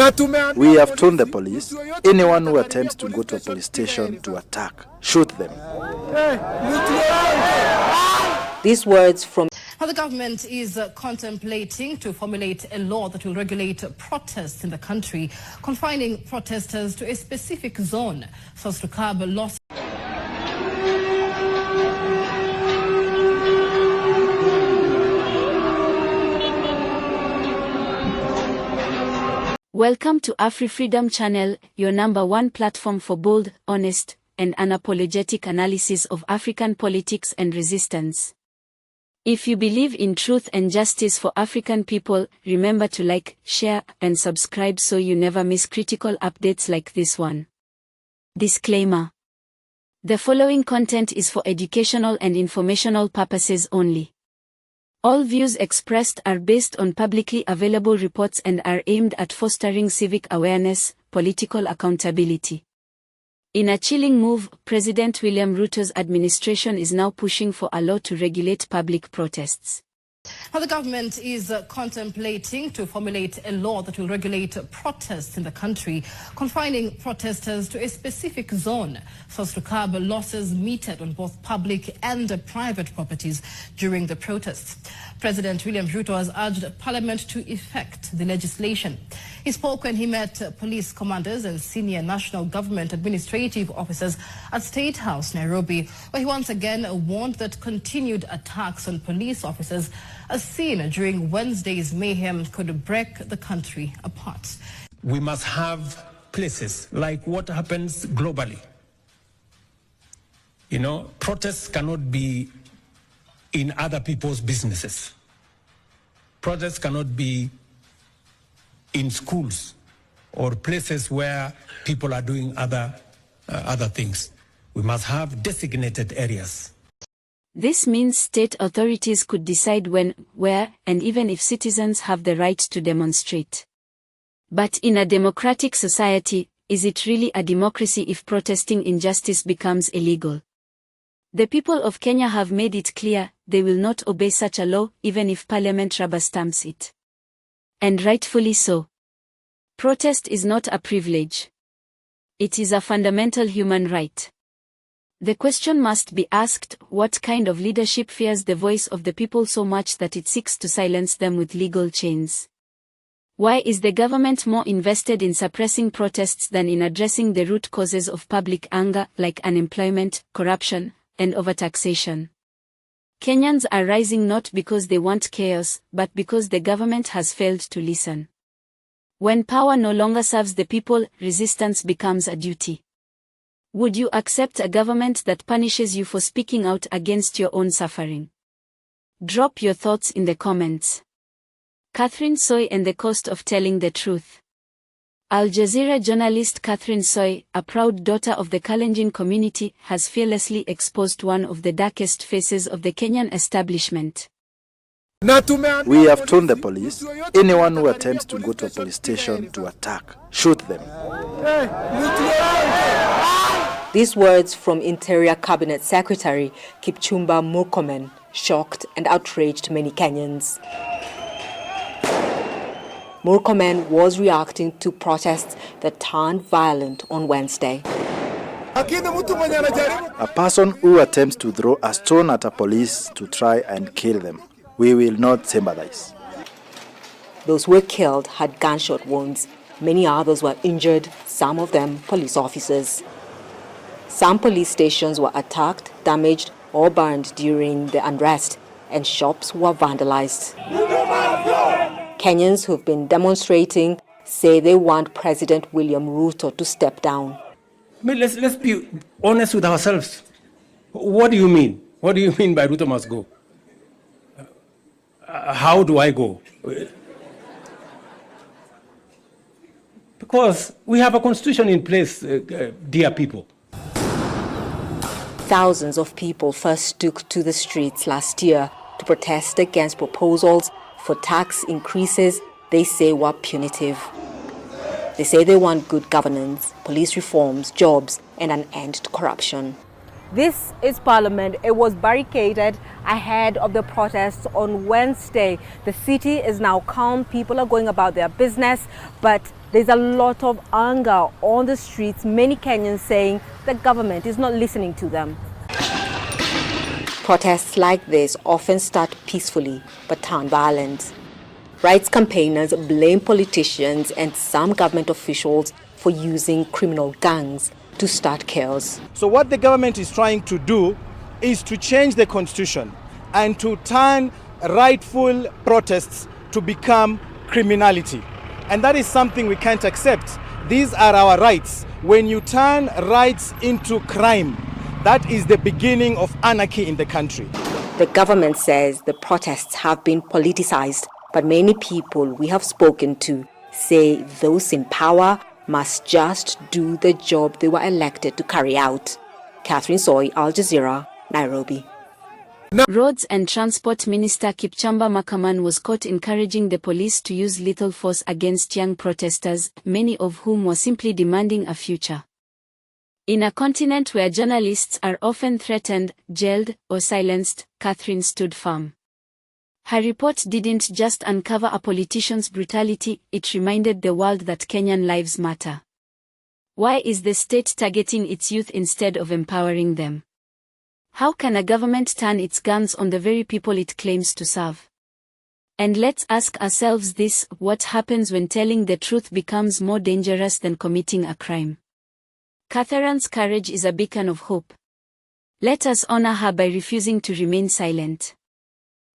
We have told the police, anyone who attempts to go to a police station to attack, shoot them. These words from... Now, the government is contemplating to formulate a law that will regulate protests in the country, confining protesters to a specific zone so as to curb loss. Welcome to AfriFreedomChannel, your #1 platform for bold, honest, and unapologetic analysis of African politics and resistance. If you believe in truth and justice for African people, remember to like, share, and subscribe so you never miss critical updates like this one. Disclaimer. The following content is for educational and informational purposes only. All views expressed are based on publicly available reports and are aimed at fostering civic awareness, political accountability. In a chilling move, President William Ruto's administration is now pushing for a law to regulate public protests. Now, the government is contemplating to formulate a law that will regulate protests in the country, confining protesters to a specific zone so as to curb losses meted on both public and private properties during the protests. President William Ruto has urged Parliament to effect the legislation. He spoke when he met police commanders and senior national government administrative officers at State House, Nairobi, where he once again warned that continued attacks on police officers, as seen during Wednesday's mayhem, could break the country apart. We must have places like what happens globally. You know, protests cannot be in other people's businesses. Protests cannot be in schools or places where people are doing other things. We must have designated areas. This means state authorities could decide when, where, and even if citizens have the right to demonstrate. But in a democratic society, is it really a democracy if protesting injustice becomes illegal? The people of Kenya have made it clear they will not obey such a law even if Parliament rubber stamps it. And rightfully so. Protest is not a privilege. It is a fundamental human right. The question must be asked, what kind of leadership fears the voice of the people so much that it seeks to silence them with legal chains? Why is the government more invested in suppressing protests than in addressing the root causes of public anger, like unemployment, corruption, and overtaxation? Kenyans are rising not because they want chaos, but because the government has failed to listen. When power no longer serves the people, resistance becomes a duty. Would you accept a government that punishes you for speaking out against your own suffering? Drop your thoughts in the comments. Catherine Soy and the cost of telling the truth. Al Jazeera journalist Catherine Soy, a proud daughter of the Kalenjin community, has fearlessly exposed one of the darkest faces of the Kenyan establishment. We have told the police, anyone who attempts to go to a police station to attack, shoot them. These words from Interior Cabinet Secretary Kipchumba Murkomen shocked and outraged many Kenyans. Murkomen was reacting to protests that turned violent on Wednesday. A person who attempts to throw a stone at a police to try and kill them, we will not sympathize. Those who were killed had gunshot wounds. Many others were injured, some of them police officers. Some police stations were attacked, damaged, or burned during the unrest, and shops were vandalized. Kenyans who've been demonstrating say they want President William Ruto to step down. Let's be honest with ourselves. What do you mean? What do you mean by Ruto must go? How do I go? Because we have a constitution in place, dear people. Thousands of people first took to the streets last year to protest against proposals for tax increases they say were punitive. They say they want good governance, police reforms, jobs, and an end to corruption. This is Parliament. It was barricaded ahead of the protests on Wednesday. The city is now calm. People are going about their business, but There's a lot of anger on the streets, many Kenyans saying the government is not listening to them. Protests like this often start peacefully but turn violent. Rights campaigners blame politicians and some government officials for using criminal gangs to start chaos. So what the government is trying to do is to change the constitution and to turn rightful protests to become criminality. And that is something we can't accept. These are our rights. When you turn rights into crime, that is the beginning of anarchy in the country. The government says the protests have been politicized, but many people we have spoken to say those in power must just do the job they were elected to carry out. Catherine Soy, Al Jazeera, Nairobi. Roads and Transport Minister Kipchumba Murkomen was caught encouraging the police to use lethal force against young protesters, many of whom were simply demanding a future. In a continent where journalists are often threatened, jailed, or silenced, Catherine stood firm. Her report didn't just uncover a politician's brutality, it reminded the world that Kenyan lives matter. Why is the state targeting its youth instead of empowering them? How can a government turn its guns on the very people it claims to serve? And let's ask ourselves this: what happens when telling the truth becomes more dangerous than committing a crime? Catherine's courage is a beacon of hope. Let us honor her by refusing to remain silent.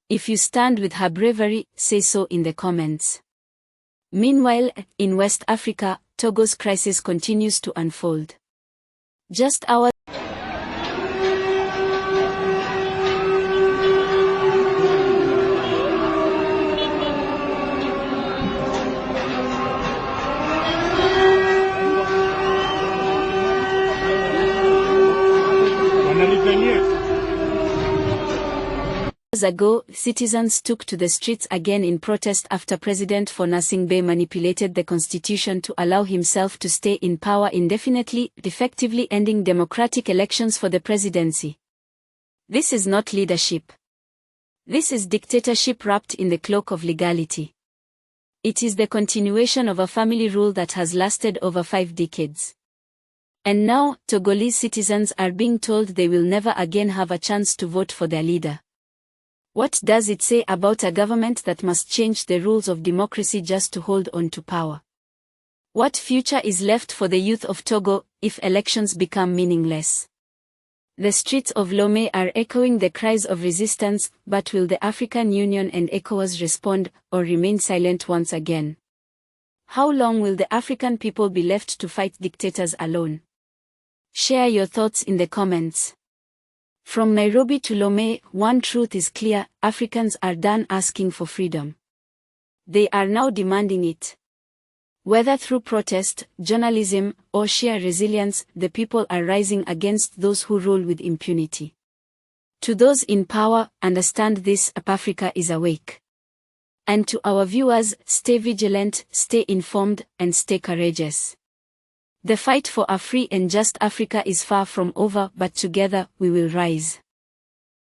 If you stand with her bravery, say so in the comments. Meanwhile, in West Africa, Togo's crisis continues to unfold. Just hours ago, citizens took to the streets again in protest after President Faure Gnassingbé manipulated the constitution to allow himself to stay in power indefinitely, effectively ending democratic elections for the presidency. This is not leadership. This is dictatorship wrapped in the cloak of legality. It is the continuation of a family rule that has lasted over 5 decades. And now, Togolese citizens are being told they will never again have a chance to vote for their leader. What does it say about a government that must change the rules of democracy just to hold on to power? What future is left for the youth of Togo if elections become meaningless? The streets of Lomé are echoing the cries of resistance, but will the African Union and ECOWAS respond, or remain silent once again? How long will the African people be left to fight dictators alone? Share your thoughts in the comments. From Nairobi to Lomé, one truth is clear: Africans are done asking for freedom. They are now demanding it. Whether through protest, journalism, or sheer resilience, the people are rising against those who rule with impunity. To those in power, understand this: Africa is awake. And to our viewers, stay vigilant, stay informed, and stay courageous. The fight for a free and just Africa is far from over, but together we will rise.